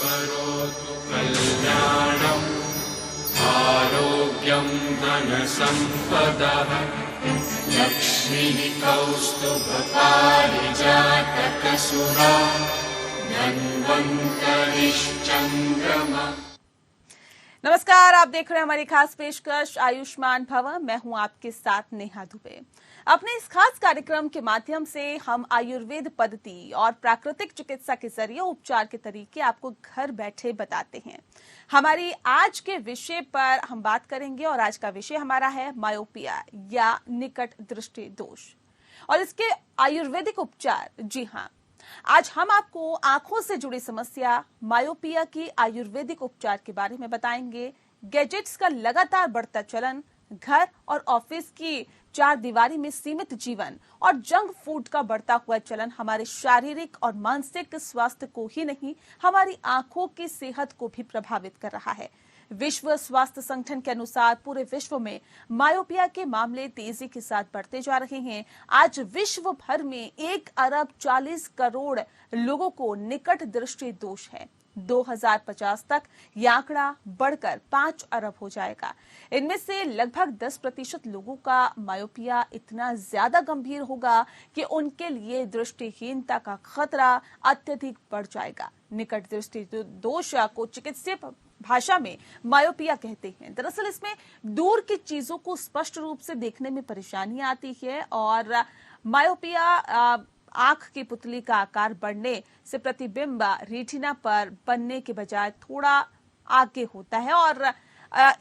करोतु कल्याणम् आरोग्यं धनसम्पदः लक्ष्मीः कौस्तुभपारिजातकसुरा धन्वन्तरिश्चन्द्रमा। नमस्कार, आप देख रहे हैं हमारी खास पेशकश आयुष्मान भव। मैं हूं आपके साथ नेहा दुबे। अपने इस खास कार्यक्रम के माध्यम से हम आयुर्वेद पद्धति और प्राकृतिक चिकित्सा के जरिए उपचार के तरीके आपको घर बैठे बताते हैं। हमारी आज के विषय पर हम बात करेंगे और आज का विषय हमारा है मायोपिया या निकट दृष्टि दोष और इसके आयुर्वेदिक उपचार। जी हाँ, आज हम आपको आंखों से जुड़ी समस्या मायोपिया की आयुर्वेदिक उपचार के बारे में बताएंगे। गैजेट्स का लगातार बढ़ता चलन, घर और ऑफिस की चार दीवारी में सीमित जीवन और जंक फूड का बढ़ता हुआ चलन हमारे शारीरिक और मानसिक स्वास्थ्य को ही नहीं, हमारी आंखों की सेहत को भी प्रभावित कर रहा है। विश्व स्वास्थ्य संगठन के अनुसार पूरे विश्व में मायोपिया के मामले तेजी के साथ बढ़ते जा रहे हैं। आज विश्व भर में 1,40,40,00,000 लोगों को निकट दृष्टि दोष है। 2050 तक यह आंकड़ा बढ़कर 5 अरब हो जाएगा। इनमें से लगभग 10% लोगों का मायोपिया इतना ज्यादा गंभीर होगा कि उनके लिए दृष्टिहीनता का खतरा अत्यधिक बढ़ जाएगा। निकट दृष्टि दोष को चिकित्सीय भाषा में मायोपिया कहते हैं। दरअसल इसमें दूर की चीजों को स्पष्ट रूप से देखने में परेशानियां आती है और मायोपिया आंख की पुतली का आकार बढ़ने से प्रतिबिंब रेटिना पर बनने के बजाय थोड़ा आगे होता है और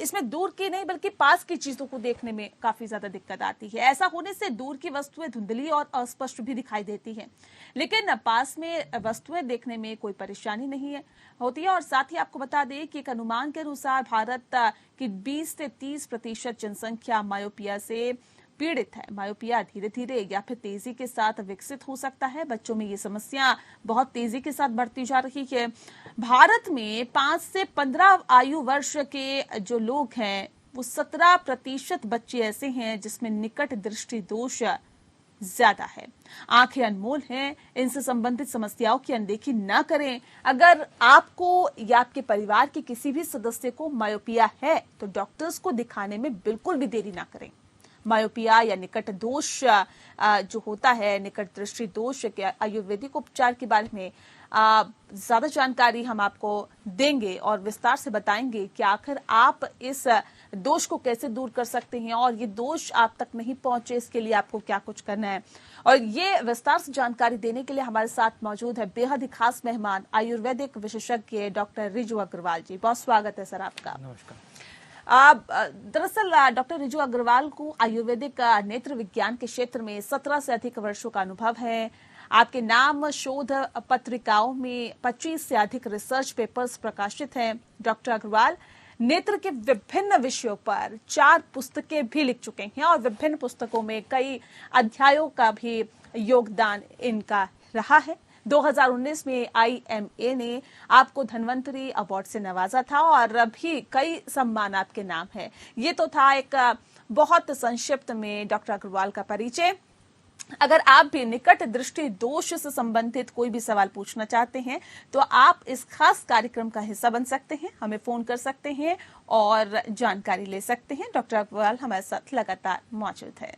इसमें दूर की नहीं बल्कि पास की चीजों को देखने में काफी ज्यादा दिक्कत आती है। ऐसा होने से दूर की वस्तुएं धुंधली और अस्पष्ट भी दिखाई देती हैं, लेकिन पास में वस्तुएं देखने में कोई परेशानी नहीं होती है। और साथ ही आपको बता दें कि एक अनुमान के अनुसार भारत की 20 से 30% जनसंख्या मायोपिया से पीड़ित है। मायोपिया धीरे धीरे या फिर तेजी के साथ विकसित हो सकता है। बच्चों में ये समस्या बहुत तेजी के साथ बढ़ती जा रही है। भारत में 5 से 15 आयु वर्ष के जो लोग हैं वो 17% बच्चे ऐसे हैं जिसमें निकट दृष्टि दोष ज्यादा है। आंखें अनमोल हैं, इनसे संबंधित समस्याओं की अनदेखी न करें। अगर आपको या आपके परिवार के किसी भी सदस्य को मायोपिया है तो डॉक्टर्स को दिखाने में बिल्कुल भी देरी ना करें। मायोपिया या निकट दोष जो होता है, निकट दृष्टि दोष के आयुर्वेदिक उपचार के बारे में ज्यादा जानकारी हम आपको देंगे और विस्तार से बताएंगे कि आखिर आप इस दोष को कैसे दूर कर सकते हैं और ये दोष आप तक नहीं पहुंचे इसके लिए आपको क्या कुछ करना है। और ये विस्तार से जानकारी देने के लिए हमारे साथ मौजूद है बेहद ही खास मेहमान आयुर्वेदिक विशेषज्ञ डॉक्टर रिजू अग्रवाल जी। बहुत स्वागत है सर आपका। नमस्कार। दरअसल डॉक्टर रिजू अग्रवाल को आयुर्वेदिक नेत्र विज्ञान के क्षेत्र में 17 से अधिक वर्षों का अनुभव है। आपके नाम शोध पत्रिकाओं में 25 से अधिक रिसर्च पेपर्स प्रकाशित हैं। डॉक्टर अग्रवाल नेत्र के विभिन्न विषयों पर 4 पुस्तकें भी लिख चुके हैं और विभिन्न पुस्तकों में कई अध्यायों का भी योगदान इनका रहा है। 2019 में IMA ने आपको धन्वंतरी अवार्ड से नवाजा था और भी कई सम्मान आपके नाम है। ये तो था एक बहुत संक्षिप्त में डॉक्टर अग्रवाल का परिचय। अगर आप भी निकट दृष्टि दोष से संबंधित कोई भी सवाल पूछना चाहते हैं तो आप इस खास कार्यक्रम का हिस्सा बन सकते हैं, हमें फोन कर सकते हैं और जानकारी ले सकते हैं। डॉक्टर अग्रवाल हमारे साथ लगातार मौजूद है।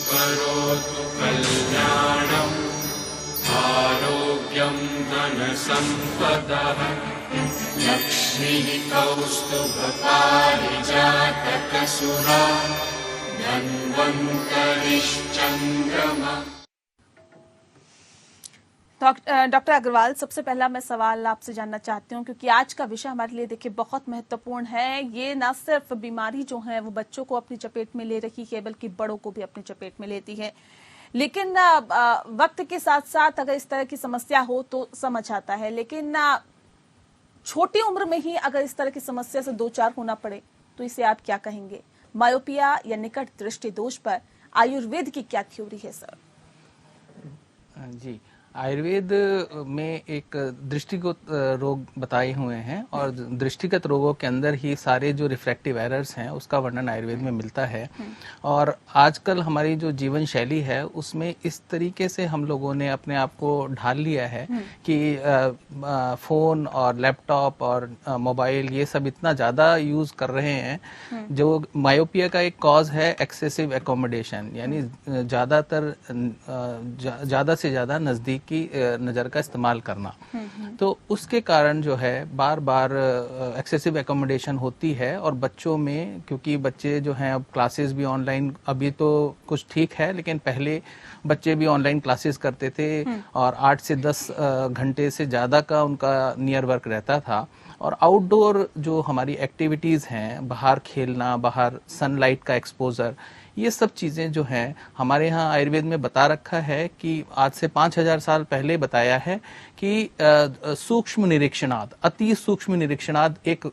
करोतु कल्याणम् आरोग्यं धनसम्पदः लक्ष्मीः कौस्तुभपारिजातकसुरा धन्वन्तरिश्चन्द्रमा। डॉक्टर अग्रवाल, सबसे पहला मैं सवाल आपसे जानना चाहती हूँ क्योंकि आज का विषय हमारे लिए देखिए बहुत महत्वपूर्ण है। ये ना सिर्फ बीमारी जो है वो बच्चों को अपनी चपेट में ले रही है बल्कि बड़ों को भी अपनी चपेट में लेती है। लेकिन वक्त के साथ साथ अगर इस तरह की समस्या हो तो समझ आता है, लेकिन छोटी उम्र में ही अगर इस तरह की समस्या से दो चार होना पड़े तो इसे आप क्या कहेंगे? मायोपिया या निकट दृष्टि दोष पर आयुर्वेद की क्या थ्योरी है सर? जी, आयुर्वेद में एक दृष्टिगत रोग बताए हुए हैं और दृष्टिगत रोगों के अंदर ही सारे जो रिफ्रैक्टिव एरर्स हैं उसका वर्णन आयुर्वेद में मिलता है। और आजकल हमारी जो जीवन शैली है उसमें इस तरीके से हम लोगों ने अपने आप को ढाल लिया है कि फोन और लैपटॉप और मोबाइल ये सब इतना ज़्यादा यूज़ कर रहे हैं। जो मायोपिया का एक कॉज है एक्सेसिव एकोमोडेशन, यानी ज़्यादा से ज़्यादा नज़दीक की नज़र का इस्तेमाल करना। तो उसके कारण जो है बार बार एक्सेसिव एकोमोडेशन होती है। और बच्चों में, क्योंकि बच्चे जो हैं अब क्लासेस भी ऑनलाइन, अभी तो कुछ ठीक है लेकिन पहले बच्चे भी ऑनलाइन क्लासेस करते थे और 8 से 10 घंटे से ज़्यादा का उनका नियर वर्क रहता था। और आउटडोर जो हमारी एक्टिविटीज़ हैं, बाहर खेलना, बाहर सनलाइट का एक्सपोजर, ये सब चीज़ें जो हैं हमारे यहाँ आयुर्वेद में बता रखा है कि आज से 5000 साल पहले बताया है कि सूक्ष्म निरीक्षणाद, अति सूक्ष्म निरीक्षणाद एक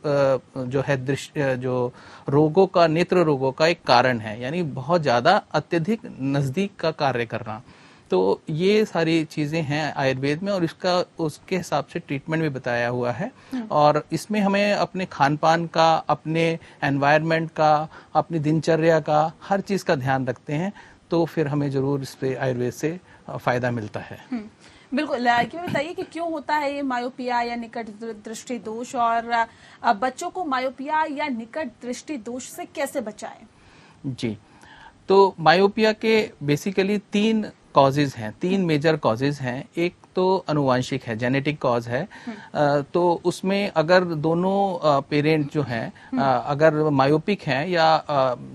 जो है जो रोगों का, नेत्र रोगों का एक कारण है, यानी बहुत ज़्यादा अत्यधिक नज़दीक का कार्य करना। तो ये सारी चीज़ें हैं आयुर्वेद में और इसका उसके हिसाब से ट्रीटमेंट भी बताया हुआ है। और इसमें हमें अपने खान पान का, अपने एनवायरनमेंट का, अपनी दिनचर्या का, हर चीज़ का ध्यान रखते हैं तो फिर हमें ज़रूर इस पे आयुर्वेद से फ़ायदा मिलता है। बिल्कुल। क्यों बताइए कि क्यों होता है ये मायोपिया या निकट दृष्टि दोष, और बच्चों को मायोपिया या निकट दृष्टि दोष से कैसे बचाएं? जी, तो मायोपिया के बेसिकली 3 कॉजेज हैं, 3 मेजर कॉजेज हैं। एक तो अनुवांशिक है, जेनेटिक कॉज है। तो उसमें अगर दोनों पेरेंट जो हैं अगर मायोपिक हैं या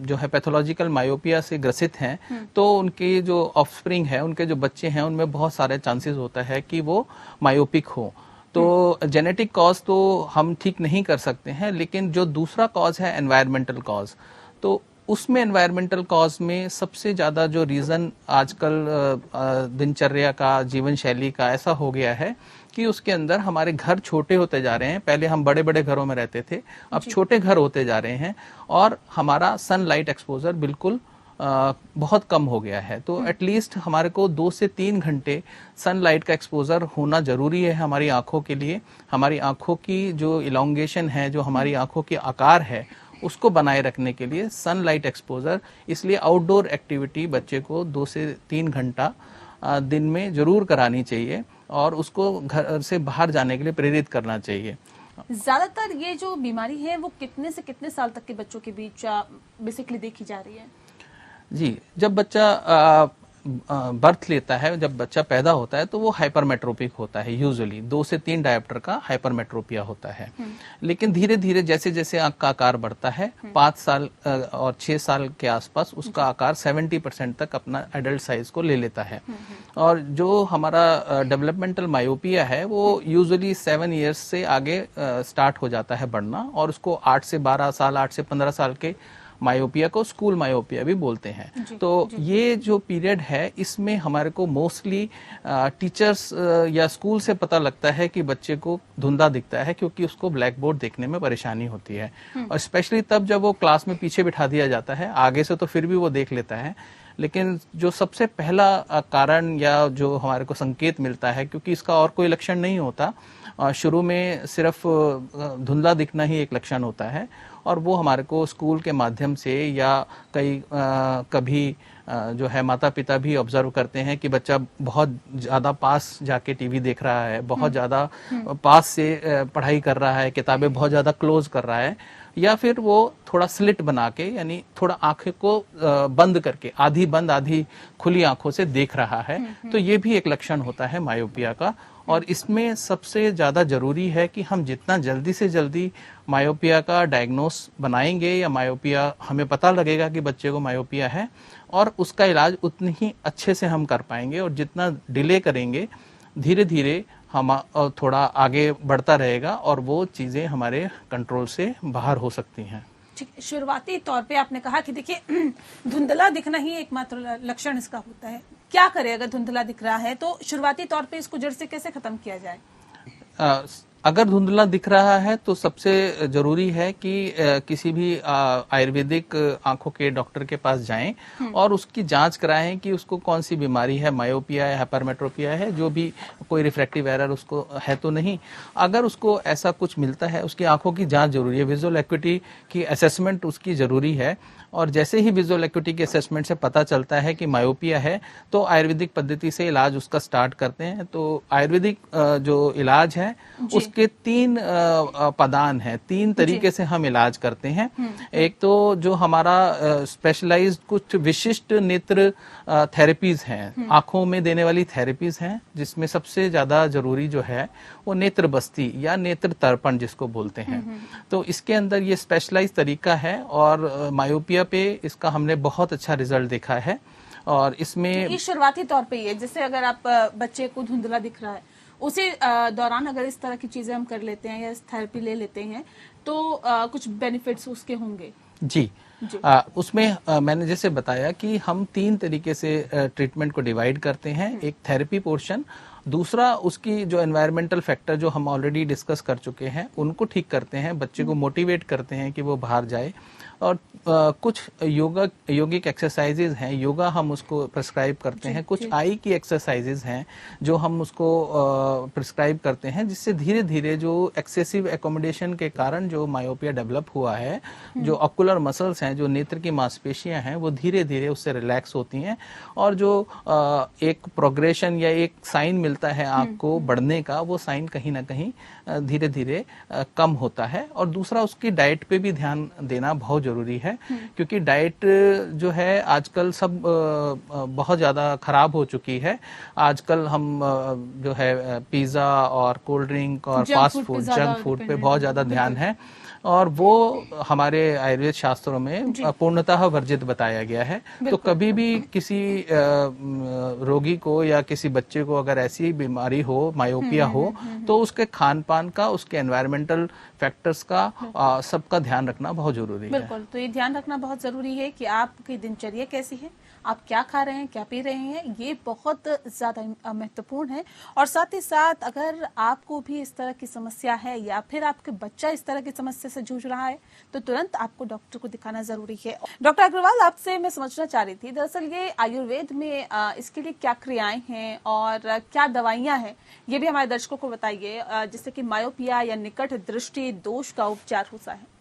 जो है पैथोलॉजिकल मायोपिया से ग्रसित हैं, तो उनके जो ऑफस्प्रिंग है, उनके जो बच्चे हैं, उनमें बहुत सारे चांसेस होता है कि वो मायोपिक हो। तो जेनेटिक कॉज तो हम ठीक नहीं कर सकते हैं, लेकिन जो दूसरा कॉज है एनवायरमेंटल कॉज, तो उसमें एनवायरमेंटल कॉज में सबसे ज़्यादा जो रीज़न आजकल दिनचर्या का, जीवन शैली का ऐसा हो गया है कि उसके अंदर हमारे घर छोटे होते जा रहे हैं। पहले हम बड़े बड़े घरों में रहते थे, अब छोटे घर होते जा रहे हैं और हमारा सनलाइट एक्सपोजर बिल्कुल बहुत कम हो गया है। तो एटलीस्ट हमारे को 2 से 3 घंटे सनलाइट का एक्सपोजर होना जरूरी है हमारी आंखों के लिए। हमारी आंखों की जो इलोंगेशन है, जो हमारी आंखों के आकार है, उसको बनाए रखने के लिए सनलाइट एक्सपोजर, इसलिए आउटडोर एक्टिविटी बच्चे को 2 से 3 घंटा दिन में जरूर करानी चाहिए और उसको घर से बाहर जाने के लिए प्रेरित करना चाहिए। ज्यादातर ये जो बीमारी है वो कितने से कितने साल तक के बच्चों के बीच बेसिकली देखी जा रही है? जी, जब बच्चा बर्थ लेता है, जब बच्चा पैदा होता है तो वो हाइपरमेट्रोपिक होता है। यूजुअली 2 से 3 डायोप्टर का हाइपरमेट्रोपिया होता है। लेकिन धीरे धीरे जैसे जैसे आंख का आकार बढ़ता है, 5 साल और 6 साल के आसपास उसका आकार 70% तक अपना एडल्ट साइज को ले लेता है। और जो हमारा डेवलपमेंटल मायोपिया है वो यूजुअली 7 इयर्स से आगे स्टार्ट हो जाता है बढ़ना, और उसको 8 से 12 साल, 8 से 15 साल के मायोपिया को स्कूल मायोपिया भी बोलते हैं। तो ये जो पीरियड है इसमें हमारे को मोस्टली टीचर्स या स्कूल से पता लगता है कि बच्चे को धुंधला दिखता है, क्योंकि उसको ब्लैक बोर्ड देखने में परेशानी होती है। और स्पेशली तब जब वो क्लास में पीछे बिठा दिया जाता है, आगे से तो फिर भी वो देख लेता है, लेकिन जो सबसे पहला कारण या जो हमारे को संकेत मिलता है, क्योंकि इसका और कोई लक्षण नहीं होता, शुरू में सिर्फ धुंधला दिखना ही एक लक्षण होता है, और वो हमारे को स्कूल के माध्यम से या कभी जो है माता पिता भी ऑब्जर्व करते हैं कि बच्चा बहुत ज्यादा पास जाके टीवी देख रहा है, बहुत ज्यादा पास से पढ़ाई कर रहा है, किताबें बहुत ज्यादा क्लोज कर रहा है, या फिर वो थोड़ा स्लिट बना के, यानी थोड़ा आंखें को बंद करके, आधी बंद आधी खुली आंखों से देख रहा है। तो ये भी एक लक्षण होता है मायोपिया का। और इसमें सबसे ज़्यादा ज़रूरी है कि हम जितना जल्दी से जल्दी मायोपिया का डायग्नोस बनाएंगे, या मायोपिया हमें पता लगेगा कि बच्चे को मायोपिया है, और उसका इलाज उतनी ही अच्छे से हम कर पाएंगे। और जितना डिले करेंगे, धीरे धीरे हम थोड़ा आगे बढ़ता रहेगा और वो चीज़ें हमारे कंट्रोल से बाहर हो सकती हैं। शुरुआती तौर पे आपने कहा कि देखिए धुंधला दिखना ही एकमात्र लक्षण इसका होता है। क्या करें अगर धुंधला दिख रहा है? तो शुरुआती तौर पे इसको जड़ से कैसे खत्म किया जाए? अगर धुंधला दिख रहा है तो सबसे जरूरी है कि किसी भी आयुर्वेदिक आंखों के डॉक्टर के पास जाएं और उसकी जांच कराएं कि उसको कौन सी बीमारी है, मायोपिया है, हाइपरमेट्रोपिया है, जो भी कोई रिफ्रैक्टिव एरर उसको है तो नहीं। अगर उसको ऐसा कुछ मिलता है, उसकी आंखों की जांच जरूरी है, विजुअल एक्यूटी की असेसमेंट उसकी जरूरी है। और जैसे ही विजुअल एक्यूटी के असेसमेंट से पता चलता है कि मायोपिया है तो आयुर्वेदिक पद्धति से इलाज उसका स्टार्ट करते हैं। तो आयुर्वेदिक जो इलाज है उसके 3 पदान है, 3 तरीके से हम इलाज करते हैं। एक तो जो हमारा स्पेशलाइज्ड कुछ विशिष्ट नेत्र थेरेपीज हैं, आंखों में देने वाली थेरेपीज हैं, जिसमें सबसे ज्यादा जरूरी जो है वो नेत्र बस्ती या नेत्र तर्पण जिसको बोलते हैं। तो इसके अंदर ये स्पेशलाइज्ड तरीका है और मायोपिया पे इसका हमने बहुत अच्छा रिजल्ट देखा है। और इसमें ये शुरुआती तौर पे ये, जैसे अगर आप बच्चे को धुंधला दिख रहा है उसी दौरान अगर इस तरह की चीजें हम कर लेते हैं या इस थेरेपी ले लेते हैं तो कुछ बेनिफिट्स उसके होंगे। जी, उसमें मैंने जैसे बताया कि हम 3 तरीके से ट्रीटमेंट को डिवाइड करते हैं। एक थेरेपी पोर्शन, दूसरा उसकी जो एनवायरमेंटल फैक्टर जो हम ऑलरेडी डिस्कस कर चुके हैं उनको ठीक करते हैं, बच्चे को मोटिवेट करते हैं कि वो बाहर जाए। और कुछ योगिक एक्सरसाइजेज हैं, योगा हम उसको प्रिस्क्राइब करते हैं। कुछ आई की एक्सरसाइजेज हैं जो हम उसको प्रिस्क्राइब करते हैं, जिससे धीरे धीरे जो एक्सेसिव एकोमोडेशन के कारण जो मायोपिया डेवलप हुआ है, जो ऑकुलर मसल्स हैं, जो नेत्र की मांसपेशियां हैं, वो धीरे धीरे उससे रिलैक्स होती हैं और जो एक प्रोग्रेशन या एक साइन मिलता है आंख को बढ़ने का, वो साइन कहीं ना कहीं धीरे धीरे कम होता है। और दूसरा उसकी डाइट पे भी ध्यान देना बहुत जरूरी है, क्योंकि डाइट जो है आजकल सब बहुत ज्यादा खराब हो चुकी है। आजकल हम जो है पिज्जा और कोल्ड ड्रिंक और फास्ट फूड, जंक फूड पे बहुत ज्यादा ध्यान है और वो हमारे आयुर्वेद शास्त्रों में पूर्णतः वर्जित बताया गया है। तो कभी भी किसी रोगी को या किसी बच्चे को अगर ऐसी बीमारी हो, मायोपिया हो, तो उसके खान पान का, उसके एनवायरमेंटल फैक्टर्स का सबका ध्यान रखना बहुत जरूरी है। बिल्कुल, तो ये ध्यान रखना बहुत जरूरी है कि आपकी दिनचर्या कैसी है, आप क्या खा रहे हैं, क्या पी रहे हैं, ये बहुत ज्यादा महत्वपूर्ण है। और साथ ही साथ अगर आपको भी इस तरह की समस्या है या फिर आपके बच्चा इस तरह की समस्या से जूझ रहा है तो तुरंत आपको डॉक्टर को दिखाना जरूरी है। डॉक्टर अग्रवाल, आपसे मैं समझना चाह रही थी, दरअसल ये आयुर्वेद में इसके लिए क्या क्रियाएं हैं और क्या दवाइयां हैं, ये भी हमारे दर्शकों को बताइए, जिससे कि मायोपिया या निकट दृष्टि दोष का उपचार होता है।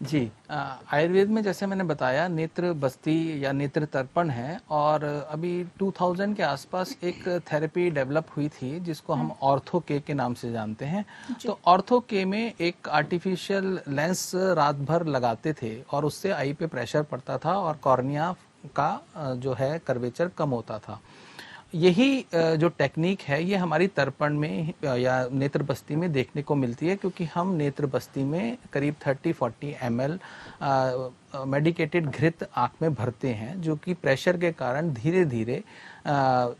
जी, आयुर्वेद में जैसे मैंने बताया नेत्र बस्ती या नेत्र तर्पण है, और अभी 2000 के आसपास एक थेरेपी डेवलप हुई थी जिसको हम ऑर्थो के नाम से जानते हैं। तो ऑर्थो के में एक आर्टिफिशियल लेंस रात भर लगाते थे और उससे आई पे प्रेशर पड़ता था और कॉर्निया का जो है कर्वेचर कम होता था। यही जो टेक्निक है ये हमारी तर्पण में या नेत्र बस्ती में देखने को मिलती है, क्योंकि हम नेत्र बस्ती में करीब 30-40 ml मेडिकेटेड घृत आंख में भरते हैं, जो कि प्रेशर के कारण धीरे धीरे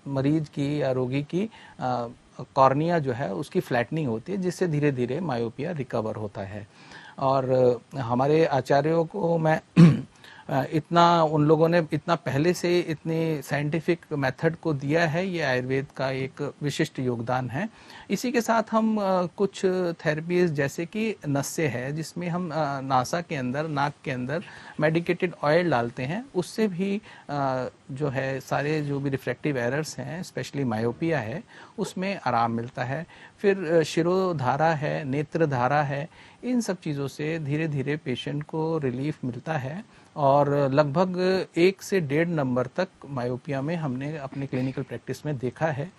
मरीज की या रोगी की कॉर्निया जो है उसकी फ्लैटनिंग होती है, जिससे धीरे धीरे मायोपिया रिकवर होता है। और हमारे आचार्यों को मैं इतना, उन लोगों ने इतना पहले से इतनी साइंटिफिक मेथड को दिया है, ये आयुर्वेद का एक विशिष्ट योगदान है। इसी के साथ हम कुछ थेरेपीज जैसे कि नस्य है, जिसमें हम नासा के अंदर, नाक के अंदर मेडिकेटेड ऑयल डालते हैं, उससे भी जो है सारे जो भी रिफ्रैक्टिव एरर्स हैं, स्पेशली मायोपिया है, उसमें आराम मिलता है। फिर शिरोधारा है, नेत्र धारा है, इन सब चीज़ों से धीरे धीरे पेशेंट को रिलीफ मिलता है और लगभग 1 से 1.5 नंबर तक मायोपिया में हमने अपनी क्लिनिकल प्रैक्टिस में देखा है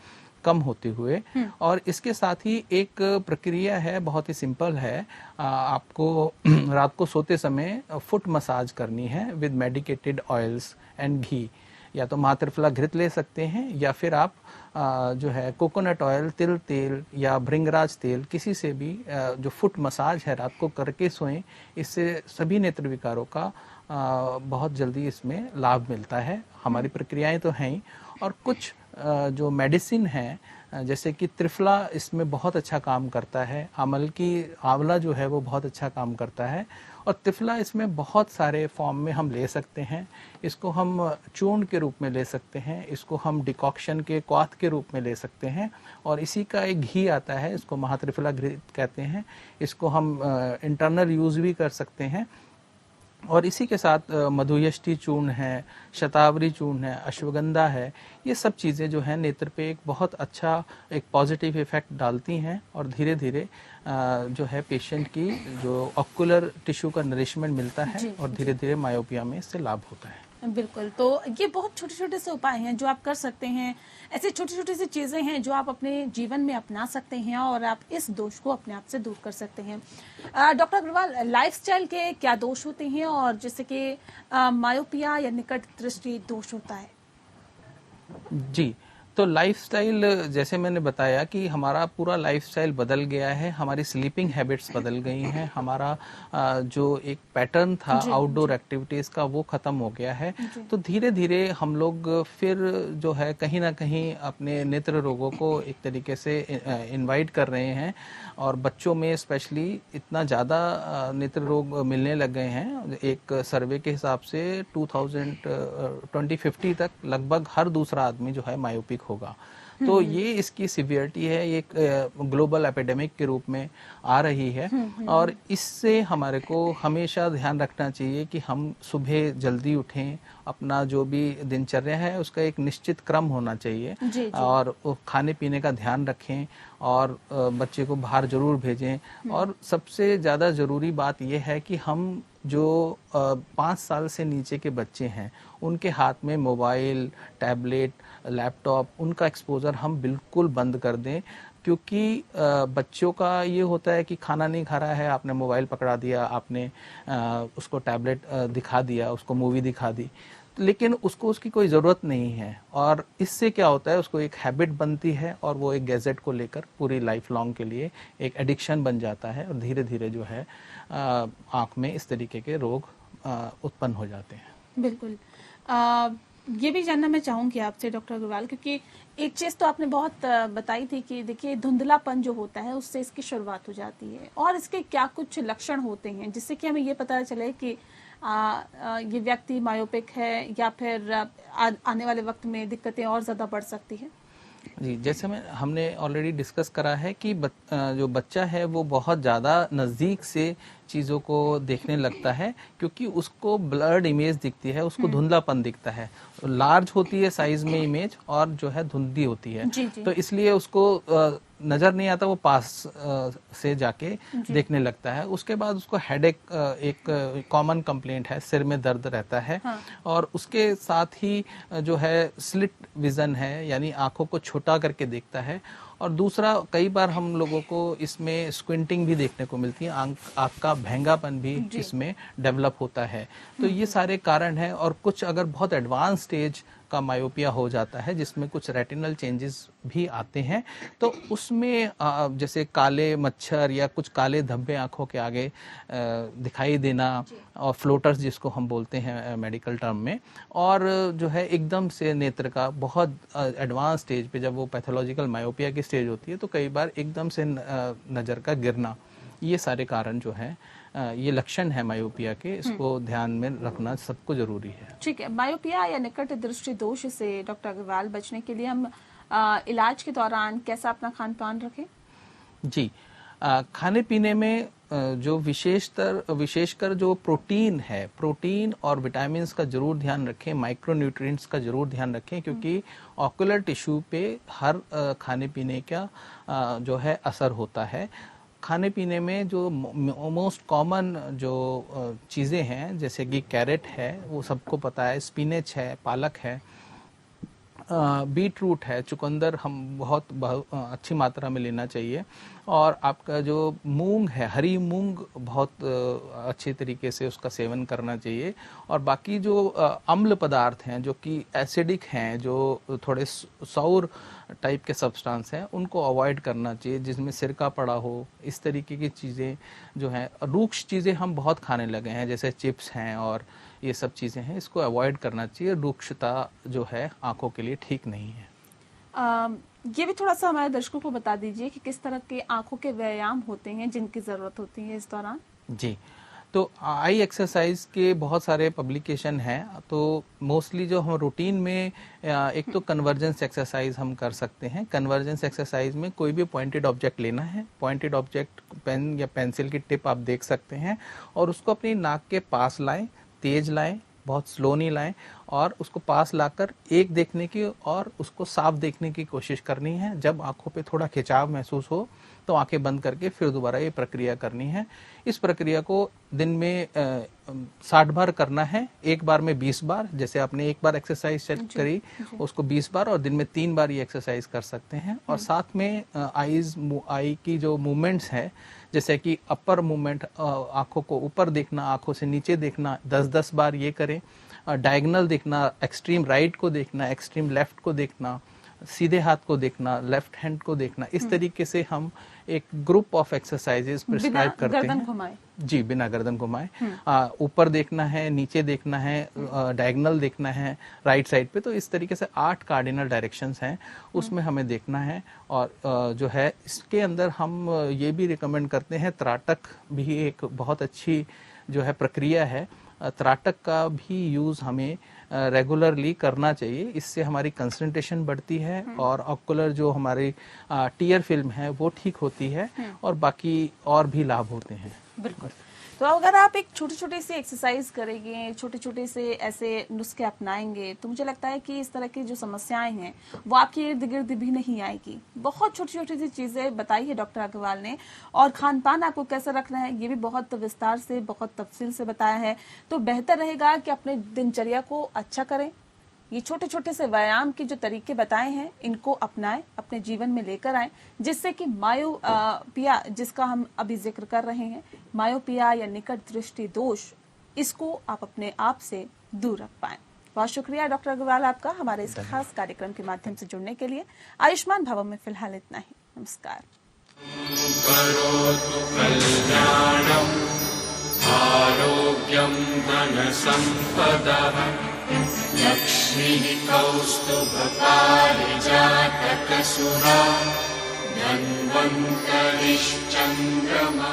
कम होते हुए। और इसके साथ ही एक प्रक्रिया है, बहुत ही सिंपल है, आपको रात को सोते समय फुट मसाज करनी है विद मेडिकेटेड ऑयल्स एंड घी। या तो महात्रिफला घृत ले सकते हैं या फिर आप जो है कोकोनट ऑयल, तिल तेल या भृंगराज तेल, किसी से भी जो फुट मसाज है रात को करके सोएं। इससे सभी नेत्र विकारों का बहुत जल्दी इसमें लाभ मिलता है। हमारी प्रक्रियाएं तो हैं ही, और कुछ जो मेडिसिन है जैसे कि त्रिफला इसमें बहुत अच्छा काम करता है, आंवला जो है वो बहुत अच्छा काम करता है, और त्रिफला इसमें बहुत सारे फॉर्म में हम ले सकते हैं। इसको हम चूर्ण के रूप में ले सकते हैं, इसको हम डिकॉक्शन के क्वाथ के रूप में ले सकते हैं, और इसी का एक घी आता है, इसको महात्रिफला घृत कहते हैं। इसको हम इंटरनल यूज भी कर सकते हैं, और इसी के साथ मधुयष्टि चूर्ण है, शतावरी चूर्ण है, अश्वगंधा है, ये सब चीज़ें जो हैं नेत्र पे एक बहुत अच्छा एक पॉजिटिव इफेक्ट डालती हैं, और धीरे धीरे जो है पेशेंट की जो ऑक्यूलर टिश्यू का नरिशमेंट मिलता है, और धीरे धीरे मायोपिया में इससे लाभ होता है। बिल्कुल, तो ये बहुत छोटे छोटे से उपाय हैं जो आप कर सकते हैं। ऐसे छोटी छोटी सी चीजें हैं जो आप अपने जीवन में अपना सकते हैं और आप इस दोष को अपने आप से दूर कर सकते हैं। डॉक्टर अग्रवाल, लाइफस्टाइल के क्या दोष होते हैं और जैसे कि मायोपिया या निकट दृष्टि दोष होता है? जी, तो लाइफस्टाइल, जैसे मैंने बताया कि हमारा पूरा लाइफस्टाइल बदल गया है, हमारी स्लीपिंग हैबिट्स बदल गई हैं, हमारा जो एक पैटर्न था आउटडोर एक्टिविटीज़ का वो ख़त्म हो गया है। तो धीरे धीरे हम लोग फिर जो है कहीं ना कहीं अपने नेत्र रोगों को एक तरीके से इनवाइट कर रहे हैं, और बच्चों में स्पेशली इतना ज़्यादा नेत्र रोग मिलने लग गए हैं। एक सर्वे के हिसाब से 2050 तक लगभग हर दूसरा आदमी जो है मायोपिक होगा। तो ये इसकी सिवियरिटी है, ये एक ग्लोबल एपिडेमिक के रूप में आ रही है, और इससे हमारे को हमेशा ध्यान रखना चाहिए कि हम सुबह जल्दी उठें, अपना जो भी दिनचर्या है उसका एक निश्चित क्रम होना चाहिए, जी। और खाने पीने का ध्यान रखें, और बच्चे को बाहर जरूर भेजें। और सबसे ज़्यादा ज़रूरी बात यह है कि हम जो 5 साल से नीचे के बच्चे हैं उनके हाथ में मोबाइल, टैबलेट, लैपटॉप, उनका एक्सपोजर हम बिल्कुल बंद कर दें, क्योंकि बच्चों का ये होता है कि खाना नहीं खा रहा है, आपने मोबाइल पकड़ा दिया, आपने उसको टैबलेट दिखा दिया, उसको मूवी दिखा दी, लेकिन उसको उसकी कोई ज़रूरत नहीं है, और इससे क्या होता है उसको एक हैबिट बनती है, और वो एक गैजेट को लेकर पूरी लाइफ लॉन्ग के लिए एक एडिक्शन बन जाता है, और धीरे धीरे जो है आँख में इस तरीके के रोग उत्पन्न हो जाते हैं। बिल्कुल, ये भी जानना मैं चाहूंगी आपसे डॉक्टर अग्रवाल, क्योंकि एक चीज तो आपने बहुत बताई थी कि देखिए धुंधलापन जो होता है उससे इसकी शुरुआत हो जाती है, और इसके क्या कुछ लक्षण होते हैं जिससे कि हमें ये पता चले कि ये व्यक्ति मायोपिक है, या फिर आने वाले वक्त में दिक्कतें और ज्यादा बढ़ सकती है। जी, जैसे हमने ऑलरेडी डिस्कस करा है कि जो बच्चा है वो बहुत ज़्यादा नज़दीक से चीज़ों को देखने लगता है, क्योंकि उसको ब्लर्ड इमेज दिखती है, उसको धुंधलापन दिखता है, लार्ज होती है साइज में इमेज, और जो है धुंधली होती है। जी। तो इसलिए उसको नज़र नहीं आता, वो पास से जाके देखने लगता है। उसके बाद उसको हेडेक एक कॉमन कंप्लेंट है, सिर में दर्द रहता है। हाँ। और उसके साथ ही जो है स्लिट विजन है, यानी आंखों को छोटा करके देखता है। और दूसरा, कई बार हम लोगों को इसमें स्क्विंटिंग भी देखने को मिलती है, आंख का भैंगापन भी इसमें डेवलप होता है। तो ये सारे कारण हैं, और कुछ अगर बहुत एडवांस स्टेज का मायोपिया हो जाता है जिसमें कुछ रेटिनल चेंजेस भी आते हैं, तो उसमें जैसे काले मच्छर या कुछ काले धब्बे आंखों के आगे दिखाई देना, और फ्लोटर्स जिसको हम बोलते हैं मेडिकल टर्म में, और जो है एकदम से नेत्र का बहुत एडवांस स्टेज पे, जब वो पैथोलॉजिकल मायोपिया की स्टेज होती है, तो कई बार एकदम से नज़र का गिरना, ये सारे कारण जो हैं, ये लक्षण है मायोपिया के, इसको ध्यान में रखना सबको जरूरी है। ठीक है, मायोपिया या निकट दृष्टि दोष से डॉक्टर अग्रवाल बचने के लिए हम इलाज के दौरान कैसा अपना खान पान रखें? जी, खाने पीने में जो विशेषकर जो प्रोटीन है, प्रोटीन और विटामिन्स का जरूर ध्यान रखें, माइक्रो न्यूट्रिएंट्स का जरूर ध्यान रखें, क्योंकि ऑक्यूलर टिश्यू पे हर खाने पीने का जो है असर होता है। खाने पीने में जो मोस्ट कॉमन जो चीज़ें हैं, जैसे कि कैरेट है, वो सबको पता है, स्पिनच है, पालक है, बीट रूट है, चुकंदर हम बहुत अच्छी मात्रा में लेना चाहिए, और आपका जो मूंग है, हरी मूंग, बहुत अच्छे तरीके से उसका सेवन करना चाहिए। और बाकी जो अम्ल पदार्थ हैं जो कि एसिडिक हैं, जो थोड़े सौर टाइप के सब्सटेंस हैं, उनको अवॉइड करना चाहिए, जिसमें सिरका पड़ा हो, इस तरीके की चीज़ें जो हैं। रूक्ष चीज़ें हम बहुत खाने लगे हैं, जैसे चिप्स हैं और ये सब चीज़ें हैं, इसको अवॉइड करना चाहिए। रूक्षता जो है आंखों के लिए ठीक नहीं है। ये भी थोड़ा सा हमारे दर्शकों को बता दीजिए कि किस तरह के आंखों के व्यायाम होते हैं जिनकी जरूरत होती है इस दौरान। जी, तो आई एक्सरसाइज के बहुत सारे पब्लिकेशन हैं। तो मोस्टली जो हम रूटीन में एक तो कन्वर्जेंस एक्सरसाइज हम कर सकते हैं। कन्वर्जेंस एक्सरसाइज में कोई भी पॉइंटेड ऑब्जेक्ट लेना है, पॉइंटेड ऑब्जेक्ट पेन या पेंसिल की टिप आप देख सकते हैं और उसको अपनी नाक के पास लाएं, तेज लाएं, बहुत स्लो नहीं लाएं और उसको पास लाकर एक देखने की और उसको साफ देखने की कोशिश करनी है। जब आंखों पे थोड़ा खिंचाव महसूस हो तो आंखें बंद करके फिर दोबारा ये प्रक्रिया करनी है। इस प्रक्रिया को दिन में 60 बार करना है, एक बार में 20 बार। जैसे आपने एक बार एक्सरसाइज करी उसको 20 बार और दिन में 3 बार ये एक्सरसाइज कर सकते हैं। और साथ में आई की जो मूवमेंट्स है, जैसे कि अपर मूवमेंट, आंखों को ऊपर देखना, आंखों से नीचे देखना, 10-10 बार ये करें। डायगोनल देखना, एक्सट्रीम राइट को देखना, एक्सट्रीम लेफ्ट को देखना, सीधे हाथ को देखना, लेफ्ट हैंड को देखना। इस तरीके से हम एक ग्रुप ऑफ एक्सरसाइजेस प्रिस्क्राइब करते हैं। घुमाए जी, बिना गर्दन घुमाए। ऊपर देखना है, नीचे देखना है, डायगोनल देखना है राइट साइड पे। तो इस तरीके से 8 कार्डिनल डायरेक्शंस हैं, उसमें हमें देखना है। और जो है इसके अंदर हम ये भी रिकमेंड करते हैं, त्राटक भी एक बहुत अच्छी जो है प्रक्रिया है। त्राटक का भी यूज हमें रेगुलरली करना चाहिए। इससे हमारी कंसंट्रेशन बढ़ती है और ऑक्यूलर जो हमारी टीयर फिल्म है वो ठीक होती है और बाकी और भी लाभ होते हैं। बिल्कुल। तो अगर आप एक छोटी छोटी सी एक्सरसाइज करेंगे, छोटे छोटे से ऐसे नुस्खे अपनाएंगे, तो मुझे लगता है कि इस तरह की जो समस्याएं हैं वो आपके इर्द गिर्द भी नहीं आएगी। बहुत छोटी छोटी सी चीजें बताई है डॉक्टर अग्रवाल ने, और खान पान आपको कैसे रखना है ये भी बहुत विस्तार से, बहुत तफसील से बताया है। तो बेहतर रहेगा कि अपने दिनचर्या को अच्छा करें। ये छोटे छोटे से व्यायाम के जो तरीके बताए हैं इनको अपनाएं, अपने जीवन में लेकर आएं, जिससे कि मायोपिया जिसका हम अभी जिक्र कर रहे हैं, मायोपिया या निकट दृष्टि दोष, इसको आप अपने आप से दूर रख पाएं। बहुत शुक्रिया डॉक्टर अग्रवाल आपका हमारे इस खास कार्यक्रम के माध्यम से जुड़ने के लिए। आयुष्मान भव में फिलहाल इतना ही। नमस्कार। करोतु कल्याणम् आरोग्यं धनसम्पदः लक्ष्मीः कौस्तुभपारिजातकसुरा धन्वन्तरिश्चन्द्रमा।